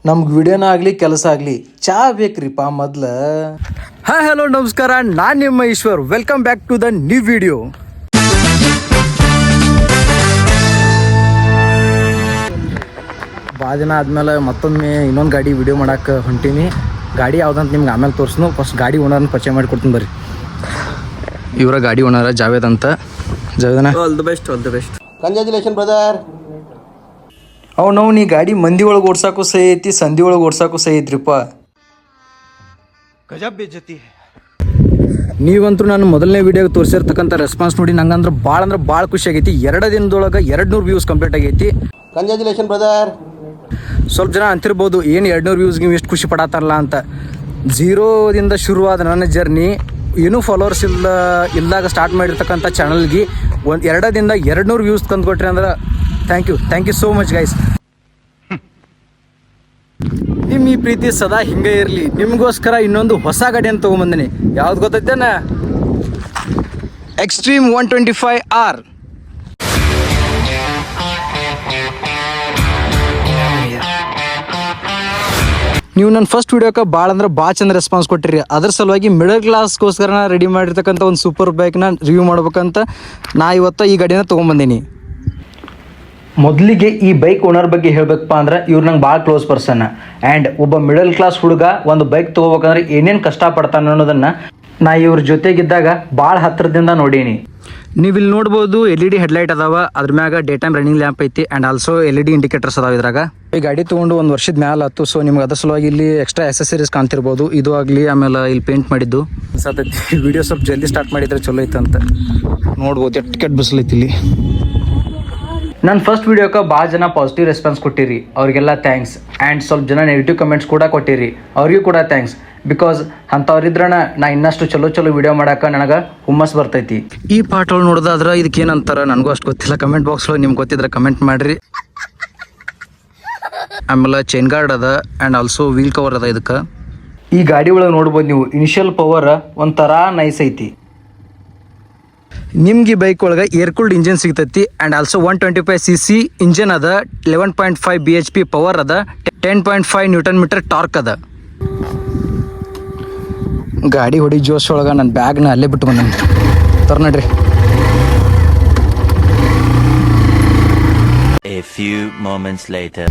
ನಮ್ಗೆ ವಿಡಿಯೋನ ಆಗಲಿ ಕೆಲಸ ಆಗಲಿ ಚಾ ಬೇಕ್ರಿಪ್ಪ ಮೊದ್ಲು. ಹಾಯ್ ಹಲೋ ನಮಸ್ಕಾರ, ನಾನು ನಿಮ್ಮ Ishwar. Welcome back to the new video. ಭಾಳ ದಿನ ಆದಮೇಲೆ ಮತ್ತೊಮ್ಮೆ ಇನ್ನೊಂದು ಗಾಡಿ ವಿಡಿಯೋ ಮಾಡಕ್ಕೆ ಹೊಂಟೀನಿ. ಗಾಡಿ ಯಾವುದಂತ ನಿಮ್ಗೆ ಆಮೇಲೆ ತೋರಿಸ್ನು. ಫಸ್ಟ್ ಗಾಡಿ ಓನರ್ನ ಪರಿಚಯ ಮಾಡಿಕೊಡ್ತೀನಿ ಬರ್ರಿ. ಇವರ ಗಾಡಿ ಓನರ ಜಾವೇದ್ ಅಂತ. ಜಾವೇದನ all the best. Congratulation brother. ನಾವು ನೀ ಗಾಡಿ ಮಂದಿ ಒಳಗೆ ಓಡ್ಸಾಕು ಸಹಿ ಐತಿ, ಸಂಧಿ ಒಳಗೆ ಓಡ್ಸಾಕು ಸಹಿ ಐತ್ರಿಪ್ಪ. ಗಜಬ್ ಬೇಜತಿ. ನೀವಂತೂ ನಾನು ಮೊದಲನೇ ವೀಡಿಯೋಗೆ ತೋರಿಸಿರ್ತಕ್ಕಂಥ ರೆಸ್ಪಾನ್ಸ್ ನೋಡಿ ನಂಗಂದ್ರೆ ಭಾಳ ಖುಷಿ ಆಗೈತಿ. 2 ದಿನದೊಳಗೆ 200 ವ್ಯೂಸ್ ಕಂಪ್ಲೀಟ್ ಆಗೈತಿ. Congratulation brother. ಸ್ವಲ್ಪ ಜನ ಅಂತಿರ್ಬೋದು ಏನು 200 ವ್ಯೂಸ್ಗೆ ಎಷ್ಟು ಖುಷಿ ಪಡತ್ತಾರಲ್ಲ ಅಂತ. 0ದಿಂದ ಶುರುವಾದ ನನ್ನ ಜರ್ನಿ, ಏನೂ ಫಾಲೋವರ್ಸ್ ಇಲ್ದಾಗ ಸ್ಟಾರ್ಟ್ ಮಾಡಿರ್ತಕ್ಕಂಥ ಚಾನಲ್ಗೆ 2 ದಿನದ 200 ವ್ಯೂಸ್ ತಂದುಕೊಟ್ರಿ ಅಂದ್ರೆ thank you so much guys. ನಿಮ್ಮ ಈ ಪ್ರೀತಿ ಸದಾ ಹಿಂಗೆ ಇರಲಿ. ನಿಮಗೋಸ್ಕರ ಇನ್ನೊಂದು ಹೊಸ ಗಾಡಿಯನ್ನು ತೊಗೊಂಬಂದಿನಿ. ಯಾವ್ದು ಗೊತ್ತೈತೇನ? Extreme 125R. ನೀವು ನನ್ನ ಫಸ್ಟ್ ವಿಡಿಯೋಕ್ಕೆ ಭಾಳ ಚಂದ ರೆಸ್ಪಾನ್ಸ್ ಕೊಟ್ಟಿರಿ. ಅದ್ರ ಸಲುವಾಗಿ ಮಿಡಲ್ ಕ್ಲಾಸ್ಗೋಸ್ಕರ ರೆಡಿ ಮಾಡಿರ್ತಕ್ಕಂಥ ಒಂದು ಸೂಪರ್ ಬೈಕ್ನ ರಿವ್ಯೂ ಮಾಡ್ಬೇಕಂತ ನಾ ಇವತ್ತು ಈ ಗಾಡಿನ ತೊಗೊಂಬಂದೀನಿ. ಮೊದಲಿಗೆ ಈ ಬೈಕ್ ಓನರ್ ಬಗ್ಗೆ ಹೇಳಬೇಕಪ್ಪ ಅಂದ್ರೆ ಇವ್ರು ನಂಗೆ ಭಾಳ ಕ್ಲೋಸ್ ಪರ್ಸನ್. ಆ್ಯಂಡ್ ಒಬ್ಬ ಮಿಡಲ್ ಕ್ಲಾಸ್ ಹುಡುಗ ಒಂದು ಬೈಕ್ ತೊಗೋಬೇಕಂದ್ರೆ ಏನೇನು ಕಷ್ಟಪಡ್ತಾನೆ ಅನ್ನೋದನ್ನು ನಾ ಇವ್ರ ಜೊತೆಗಿದ್ದಾಗ ಭಾಳ ಹತ್ತಿರದಿಂದ ನೋಡೀನಿ. ನೀವು ಇಲ್ಲಿ ನೋಡ್ಬೋದು LED ಹೆಡ್ಲೈಟ್ ಅದಾವ. ಅದ್ರ ಮ್ಯಾಗ ಡೇ ಟೈಮ್ ರನ್ನಿಂಗ್ ಲ್ಯಾಂಪ್ ಐತಿ ಆ್ಯಂಡ್ ಆಲ್ಸೋ LED ಇಂಡಿಕೇಟರ್ಸ್ ಅದಾವ ಇದ್ರಾಗ. ಈ ಗಾಡಿ ತೊಗೊಂಡು 1 ವರ್ಷದ ಮ್ಯಾಲೆ ಆಯ್ತು. ಸೊ ನಿಮ್ಗೆ ಅದ್ರ ಸಲುವಾಗಿ ಇಲ್ಲಿ ಎಕ್ಸ್ಟ್ರಾ ಎಕ್ಸೆಸರೀಸ್ ಕಾಣ್ತಿರ್ಬೋದು. ಇದು ಆಗಲಿ, ಆಮೇಲೆ ಇಲ್ಲಿ ಪೇಂಟ್ ಮಾಡಿದ್ದು ಅನ್ಸತೈತಿ. ವಿಡಿಯೋ ಸ್ವಲ್ಪ ಜಲ್ದಿ ಸ್ಟಾರ್ಟ್ ಮಾಡಿದ್ರೆ ಚಲೋ ಐತೆ ಅಂತ ನೋಡ್ಬೋದು. ಕೆಟ್ಟ ಬಿಸಿಲೈತಿ ಇಲ್ಲಿ. ನನ್ನ ಫಸ್ಟ್ ವಿಡಿಯೋಕ್ಕೆ ಭಾಳ ಜನ ಪಾಸಿಟಿವ್ ರೆಸ್ಪಾನ್ಸ್ ಕೊಟ್ಟಿರಿ, ಅವ್ರಿಗೆಲ್ಲ ಥ್ಯಾಂಕ್ಸ್. ಆ್ಯಂಡ್ ಸ್ವಲ್ಪ ಜನ ನೆಗೆಟಿವ್ ಕಮೆಂಟ್ಸ್ ಕೂಡ ಕೊಟ್ಟಿರಿ, ಅವ್ರಿಗೂ ಕೂಡ ಥ್ಯಾಂಕ್ಸ್. ಬಿಕಾಸ್ ಅಂಥವ್ರಿದ್ರಣ ನಾ ಇನ್ನಷ್ಟು ಚಲೋ ವಿಡಿಯೋ ಮಾಡೋಕೆ ನನಗೆ ಹುಮ್ಮಸ್ ಬರ್ತೈತಿ. ಈ ಪಾಠಗಳು ನೋಡೋದಾದ್ರೆ ಇದಕ್ಕೆ ಏನಂತಾರೆ ನನಗೂ ಅಷ್ಟು ಗೊತ್ತಿಲ್ಲ. ಕಮೆಂಟ್ ಬಾಕ್ಸ್లో ನಿಮ್ಗೆ ಗೊತ್ತಿದ್ರೆ ಕಮೆಂಟ್ ಮಾಡಿರಿ. ಆಮೇಲೆ ಚೈನ್ ಗಾರ್ಡ್ ಅದ ಆ್ಯಂಡ್ ಆಲ್ಸೋ ವೀಲ್ ಕವರ್ ಅದ ಇದಕ್ಕೆ. ಈ ಗಾಡಿ ಒಳಗೆ ನೋಡ್ಬೋದು ನೀವು, ಇನಿಷಿಯಲ್ ಪವರ್ ಒಂಥರ ನೈಸ್ ಐತಿ. ನಿಮ್ಗೆ ಈ ಬೈಕ್ ಒಳಗೆ ಏರ್ ಕೂಲ್ಡ್ ಇಂಜಿನ್ ಸಿಗ್ತೈತಿ. ಆ್ಯಂಡ್ ಆಲ್ಸೋ 125cc ಇಂಜಿನ್ ಅದ, 11.5 bhp ಪವರ್ ಅದ, 10.5 Nm ಟಾರ್ಕ್ ಅದ. ಗಾಡಿ ಹೊಡಿ ಜೋಶ್ ಒಳಗೆ ನನ್ನ ಬ್ಯಾಗ್ನ ಅಲ್ಲೇ ಬಿಟ್ಟು ಬಂದ ತರ ನೋಡ್ರಿ. A few moments later.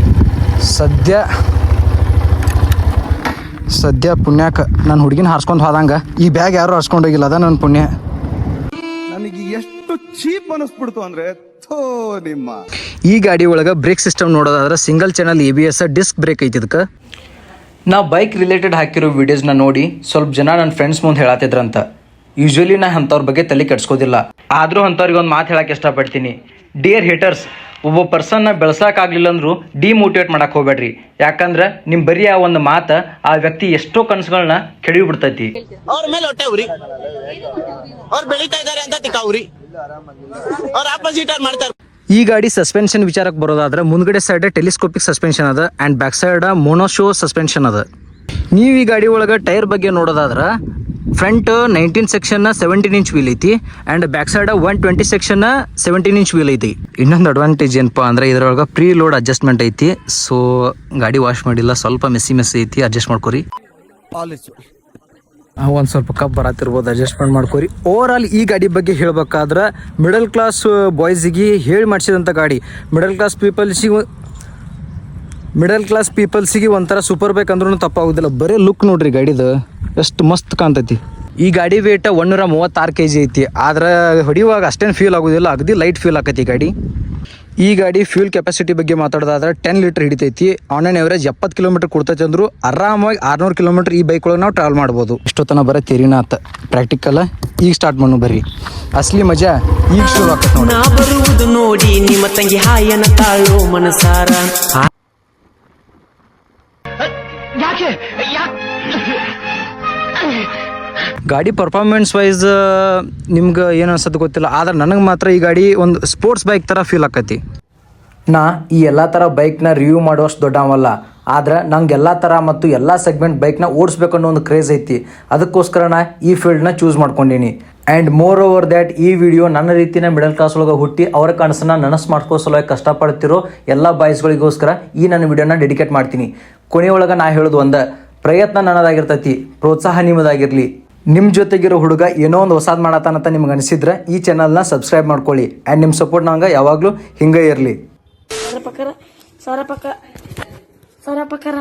ಸದ್ಯ ಪುಣ್ಯಕ್ಕೆ ನನ್ನ ಹುಡುಗಿನ ಹಾರ್ಸ್ಕೊಂಡು ಹೋದಂಗ ಈ ಬ್ಯಾಗ್ ಯಾರು ಹಾರ್ಸ್ಕೊಂಡು ಹೋಗಿಲ್ಲ. ಅದ ನನ್ನ ಪುಣ್ಯ. ನನಗೆ ಎಷ್ಟು ಚೀಪ್ ಅನಿಸ್ಬಿಡ್ತು ಅಂದ್ರೆ ನಿಮ್ಮ ಈ ಗಾಡಿ ಒಳಗೆ ಬ್ರೇಕ್ ಸಿಸ್ಟಮ್ ನೋಡೋದಾದ್ರೆ single channel ABS disc brake ಐತಿ ಇದಕ್ಕೆ. ನಾವು ಬೈಕ್ ರಿಲೇಟೆಡ್ ಹಾಕಿರೋ ವಿಡಿಯೋಸ್ನ ನೋಡಿ ಸ್ವಲ್ಪ ಜನ ನನ್ನ ಫ್ರೆಂಡ್ಸ್ ಮುಂದೆ ಹೇಳತ್ತಿದ್ರಂತ. ಯೂಶ್ವಲಿ ನಾ ಅಂಥವ್ರ ಬಗ್ಗೆ ತಲೆ ಕೆಡ್ಸ್ಕೋದಿಲ್ಲ. ಆದರೂ ಅಂಥವ್ರಿಗೆ ಒಂದು ಮಾತು ಹೇಳಕ್ಕೆ ಇಷ್ಟಪಡ್ತೀನಿ. ಡಿಯರ್ ಹೇಟರ್ಸ್, ಒಬ್ಬ ಪರ್ಸನ್ನ ಬೆಳ್ಸೋಕ್ಕಾಗಲಿಲ್ಲ ಅಂದರೂ ಡಿಮೋಟಿವೇಟ್ ಮಾಡಕ್ಕೆ ಹೋಗ್ಬೇಡ್ರಿ. ಯಾಕಂದ್ರೆ ನಿಮ್ಮ ಬರೀ ಆ ಒಂದು ಮಾತು ಆ ವ್ಯಕ್ತಿ ಎಷ್ಟೋ ಕನಸುಗಳನ್ನ ಕೆಡವಿಬಿಡ್ತೈತಿ. ಅವ್ರ ಮೇಲೆ ಹೊಟ್ಟೆ ಉರಿ, ಅವ್ರು ಬೆಳೀತಾ ಇದಾರೆ ಅಂತ ತಿಕ್ಕಾವ್ರಿ, ಅವ್ರ ಆಪೋಸಿಟ್ ಮಾಡ್ತಾರೆ. ಈ ಗಾಡಿ ಸಸ್ಪೆನ್ಷನ್ ವಿಚಾರಕ್ಕೆ ಬರೋದಾದ್ರೆ ಮುಂದ್ಗಡೆ ಸೈಡ್ ಟೆಲಿಸ್ಕೋಪಿಕ್ ಸಸ್ಪೆನ್ಷನ್ ಅದ ಆ್ಯಂಡ್ ಬ್ಯಾಕ್ ಸೈಡ್ ಮೋನೋಶೋ ಸಸ್ಪೆನ್ಷನ್ ಅದ. ನೀವು ಈ ಗಾಡಿ ಒಳಗೆ ಟೈರ್ ಬಗ್ಗೆ ನೋಡೋದಾದ್ರೆ ಫ್ರಂಟ್ 19 ಸೆಕ್ಷನ್ 17 ಇಂಚ್ ವೀಲ್ ಐತಿ and back side 120 section 17 inch wheel ಐತಿ. ಇನ್ನೊಂದು ಅಡ್ವಾಂಟೇಜ್ ಏನಪ್ಪ ಅಂದ್ರೆ ಇದ್ರೊಳಗೆ ಪ್ರೀ ಲೋಡ್ ಅಡ್ಜಸ್ಟ್ಮೆಂಟ್ ಐತಿ. ಸೊ ಗಾಡಿ ವಾಶ್ ಮಾಡಿಲ್ಲ, ಸ್ವಲ್ಪ ಮೆಸ್ಸಿ ಐತಿ, ಅಡ್ಜಸ್ಟ್ ಮಾಡ್ಕೊರಿ. ಒಂದು ಸ್ವಲ್ಪ ಕಪ್ ಬರತ್ತಿರ್ಬೋದು, ಅಡ್ಜಸ್ಟ್ಮೆಂಟ್ ಮಾಡ್ಕೊರಿ. ಓವರ್ ಆಲ್ ಈ ಗಾಡಿ ಬಗ್ಗೆ ಹೇಳ್ಬೇಕಾದ್ರೆ ಮಿಡಲ್ ಕ್ಲಾಸ್ ಬಾಯ್ಸಿಗೆ ಹೇಳಿ ಮಾಡಿಸಿದಂಥ ಗಾಡಿ. ಮಿಡಲ್ ಕ್ಲಾಸ್ ಪೀಪಲ್ಸಿಗೆ ಒಂಥರ ಸೂಪರ್ ಬೈಕ್ ಅಂದ್ರೂ ತಪ್ಪಾಗೋದಿಲ್ಲ. ಬರೀ ಲುಕ್ ನೋಡ್ರಿ ಗಾಡಿದು ಎಷ್ಟು ಮಸ್ತ್ ಕಾಣ್ತೈತಿ. ಈ ಗಾಡಿ ವೇಟ್ 136 kg ಐತಿ. ಆದ್ರೆ ಹೊಡಿಯುವಾಗ ಅಷ್ಟೇನು ಫೀಲ್ ಆಗೋದಿಲ್ಲ, ಅಗದಿ ಲೈಟ್ ಫೀಲ್ ಆಕೈತಿ ಗಾಡಿ. ಈ ಗಾಡಿ ಫ್ಯೂಲ್ ಕೆಪಾಸಿಟಿ ಬಗ್ಗೆ ಮಾತಾಡೋದಾದ್ರೆ 10 ಲೀಟರ್ ಹಿಡಿತೈತಿ. ಆನ್ ಆನ್ ಎವರೇಜ್ 70 ಕಿಲೋಮೀಟರ್ ಕೊಡ್ತೈತಿ ಅಂದ್ರು ಆರಾಮಾಗಿ 600 ಕಿಲೋಮೀಟರ್ ಈ ಬೈಕ್ ಒಳಗೆ ನಾವು ಟ್ರಾವೆಲ್ ಮಾಡ್ಬೋದು. ಇಷ್ಟೊತ್ತನ ಬರೀ ತೆರಿನ ಆತ, ಪ್ರಾಕ್ಟಿಕಲ್ ಈಗ ಸ್ಟಾರ್ಟ್ ಮಾಡು ಬರ್ರಿ. ಅಸಲಿ ಮಜಾ ಈಗ ಶುರು ಆಕೈತಿ. ನಾ ಬರುವುದು ನೋಡಿ ನಿಮ್ಮ ತಂಗಿ ಹಾಯನ ತಾಳೋ ಮನಸಾರ. ಗಾಡಿ ಪರ್ಫಾರ್ಮೆನ್ಸ್ ವೈಸ್ ನಿಮ್ಗೆ ಏನು ಅನ್ಸೋದು ಗೊತ್ತಿಲ್ಲ, ಆದ್ರೆ ನನಗೆ ಮಾತ್ರ ಈ ಗಾಡಿ ಒಂದು ಸ್ಪೋರ್ಟ್ಸ್ ಬೈಕ್ ಥರ ಫೀಲ್ ಆಕೈತಿ. ನಾ ಈ ಎಲ್ಲ ಥರ ಬೈಕ್ನ ರಿವ್ಯೂ ಮಾಡುವಷ್ಟು ದೊಡ್ಡವಲ್ಲ, ಆದ್ರೆ ನಂಗೆ ಎಲ್ಲ ಥರ ಮತ್ತು ಎಲ್ಲ ಸೆಗ್ಮೆಂಟ್ ಬೈಕ್ನ ಓಡಿಸ್ಬೇಕು ಅನ್ನೋ ಒಂದು ಕ್ರೇಜ್ ಐತಿ. ಅದಕ್ಕೋಸ್ಕರ ನಾ ಈ ಫೀಲ್ಡ್ನ ಚೂಸ್ ಮಾಡ್ಕೊಂಡೀನಿ. ಆ್ಯಂಡ್ ಮೋರ್ ಓವರ್ ದ್ಯಾಟ್ ಈ ವಿಡಿಯೋ ನನ್ನ ರೀತಿಯ ಮಿಡಲ್ ಕ್ಲಾಸ್ ಒಳಗೆ ಹುಟ್ಟಿ ಅವರ ಕನಸನ್ನ ನನಸು ಮಾಡ್ಕೋ ಸಲುವಾಗಿ ಕಷ್ಟಪಡ್ತಿರೋ ಎಲ್ಲ ಬಾಯ್ಸ್ಗಳಿಗೋಸ್ಕರ ಈ ನನ್ನ ವಿಡಿಯೋನ ಡೆಡಿಕೇಟ್ ಮಾಡ್ತೀನಿ. ಕೊನೆಯೊಳಗೆ ನಾ ಹೇಳೋದು ಪ್ರಯತ್ನ ನನ್ನದಾಗಿರ್ತೈತಿ, ಪ್ರೋತ್ಸಾಹ ನಿಮ್ಮದಾಗಿರ್ಲಿ. ನಿಮ್ಮ ಜೊತೆಗಿರೋ ಹುಡುಗ ಏನೋ ಒಂದು ಹೊಸಾದ್ ಮಾಡತ್ತಾನಂತ ನಿಮ್ಗೆ ಅನಿಸಿದ್ರೆ ಈ ಚಾನಲ್ನ ಸಬ್ಸ್ಕ್ರೈಬ್ ಮಾಡ್ಕೊಳ್ಳಿ. ಆ್ಯಂಡ್ ನಿಮ್ಮ ಸಪೋರ್ಟ್ ನಂಗೆ ಯಾವಾಗಲೂ ಹಿಂಗೆ ಇರಲಿ. ಸರ ಪಕ್ಕರ